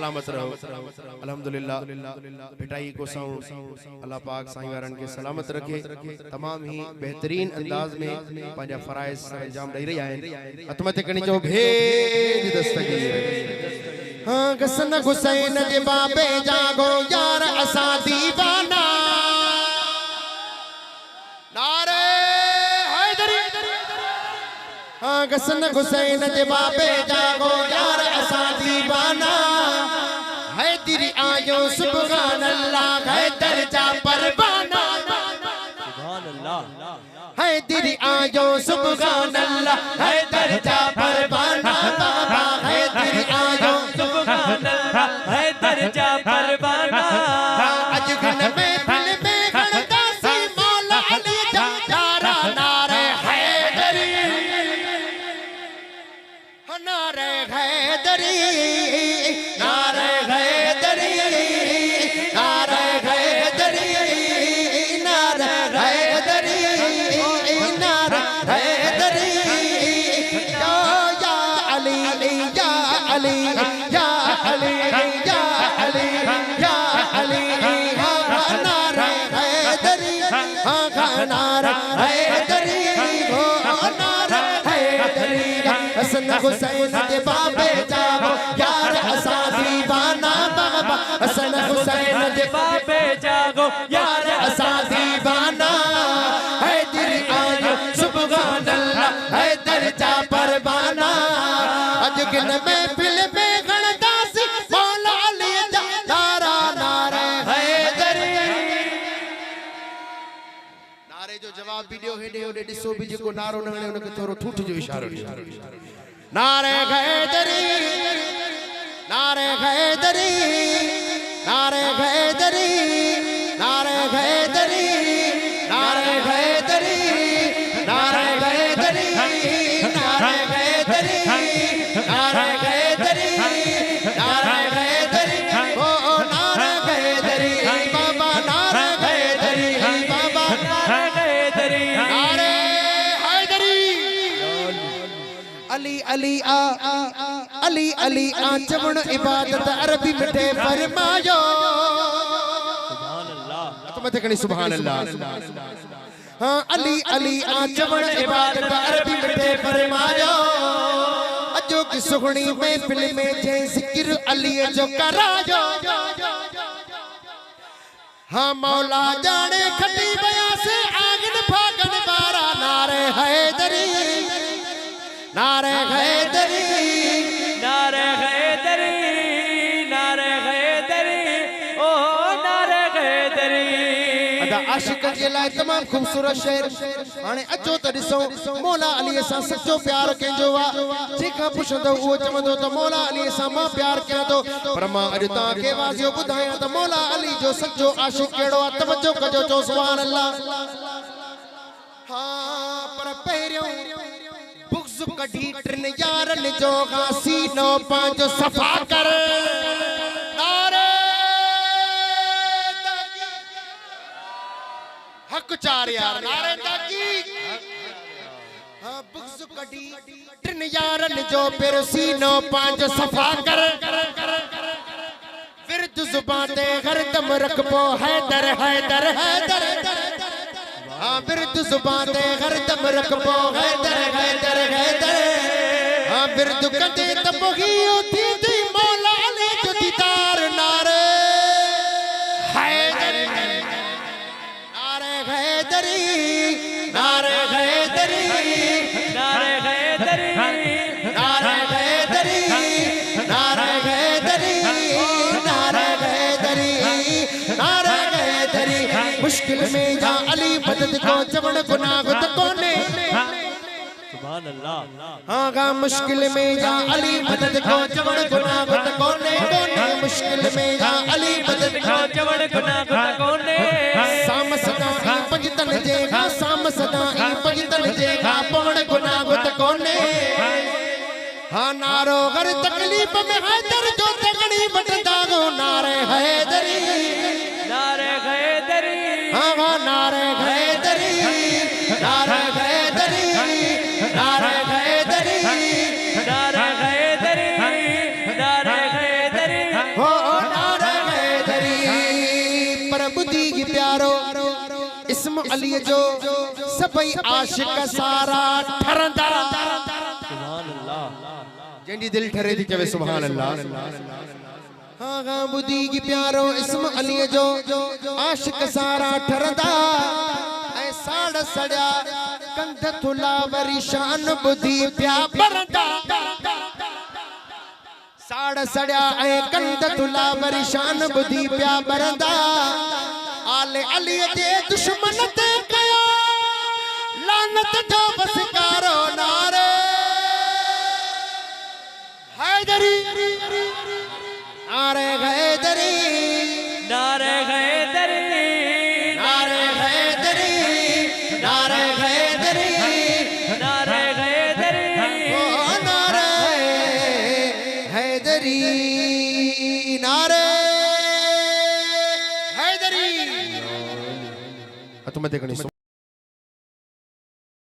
सलामत रहो। अल्हम्दुलिल्लाह पिटाई को साऊं अल्लाह पाक साईं वारन के सलामत रखे। तमाम ही बेहतरीन अंदाज में पंजा फराइज अंजाम दई रही आहिनि। अतमत कणी जो भेज दस्तगीर। हाँ गसन हुसैन जे बाबे जागो यार असा दीवाना। नारे हैदरी। हाँ गसन हुसैन जे बाबे जागो यार असा दीवाना। हैदरी आयो सुभान अल्लाह हैदर जा परवाना। सुभान अल्लाह हैदरी आयो सुभान अल्लाह हैदर जा परवाना। हैदरी आयो सुभान अल्लाह हैदर जा परवाना। अज गन में दिल में गणदा सी मौला अली जा नारा नारे हैदरी। नारे हैदरी नारे हैदरी नारे हैदरी नारे हैदरी नारे हैदरी। या अली या अली या अली या अली या अली। हाँ नारे हैदरी हाँ नारे हैदरी हो नारे हैदरी। हसन हुसैन के बाबे जागो यार असा दीवाना। बाबा हसन हुसैन के बाबे जागो यार असा दीवाना। हैदरी आयो सुभान अल्लाह हैदर जा परवाना। अज गिन महफिल में गणदा सी मौला अली जा नारा नारे हैदरी। नारे जो जवाब वीडियो हेडे ओडे दिसो भी जेको नारो न हणे उनके थोरो ठूठ जो इशारो। नारे हैदरी नारे हैदरी नारे हैदरी नारे हैदरी नारे हैदरी नारे हैदरी नारे हैदरी नारे हैदरी नारे हैदरी ओ नारे हैदरी बाबा नारे हैदरी बाबा नारे हैदरी नारे हैदरी। अली अली आ अली अली आ चवण इबादत अरबी मिठे फरमायो। सुभान अल्लाह अतमत कणी सुभान अल्लाह। हाँ अली अली आ चवण इबादत अरबी मिठे फरमायो। अजो की सुगणी में फिल्म में जे जिक्र अली जो करायो। हाँ मौला जाने खटी बया से आगन फागन बारा। नारे हैदरी नारे हैदरी नारे हैदरी नारे हैदरी ओ नारे हैदरी। अदा आशिक के लाए तमाम खूबसूरत शेर। हाने अचो त ॾिसो मौला अली सां सच्चो प्यार कंहिंजो आ। जेका पुछंदो उहो चवंदो त मौला अली सां मां प्यार कयां थो। पर मां अॼु तव्हांखे वाज़ियो ॿुधायां त मौला अली जो सच्चो आशिक कहिड़ो आहे। तवजो कजो चओ सुभान अल्लाह। हाँ पर पहिरियों बुग़्ज़ कढी टिन यारनि जो सीनो पंहिंजो सफ़ा कर। नारे हक चार यार नारे ताकी। हाँ बुग़्ज़ कढी टिन यारनि जो फिर सीनो पंहिंजो सफ़ा कर। विर्द ज़ुबान ते हरदम रखबो हैदर हैदर हैदर। हाँ बिरद ज़ुबान ते हरदम रखबो हैदर हैदर हैदर। हाँ बिरद कंदे त पोगी थी थी मौला अली जो दीदार। नारे हैदरी नारे हैदरी नारे हैदरी नारे हैदरी नारे हैदरी नारे हैदरी नारे हैदरी नारे हैदरी। मुश्किल में या अली मदद को चवण गुनाह त कोने। सुभान अल्लाह। हाँ गा मुश्किल में या अली मदद को चवण गुनाह त कोने कोने। मुश्किल में या अली मदद को चवण गुनाह त कोने। साम सदा ई पंजतन जे गा साम सदा ई पंजतन जे गा पवण गुनाह त कोने। हाँ नारो हर तकलीफ में हैदर जो तगड़ी बटदा गो। नारे हैदरी नारे हैदरी हाँ नारे हैदरी नारे हैदरी नारे हैदरी नारे हैदरी नारे हैदरी। इस्म अली जो सभई आशिक सारा ठरंदा सुभान अल्लाह जंदी दिल ठरे थी चवे सुभान अल्लाह हाँ हाँ बुधी की प्यारो इस्म अली जो आशिक सारा ठरंदा ऐ साड़ सड़या कंध थुला वरी शान बुधी प्या बरंदा साड़ सड़या ऐ कंध थुला वरी शान बुधी प्या बरंदा आले अली जे दुश्मन ते कया लानत जो बसकारो नारे हैदरी नारे हैदरी नारे हैदरी नारे हैदरी नारे हैदरी नारे हैदरी ओ नारे हैदरी नारे हैदरी तुम्हें देखनी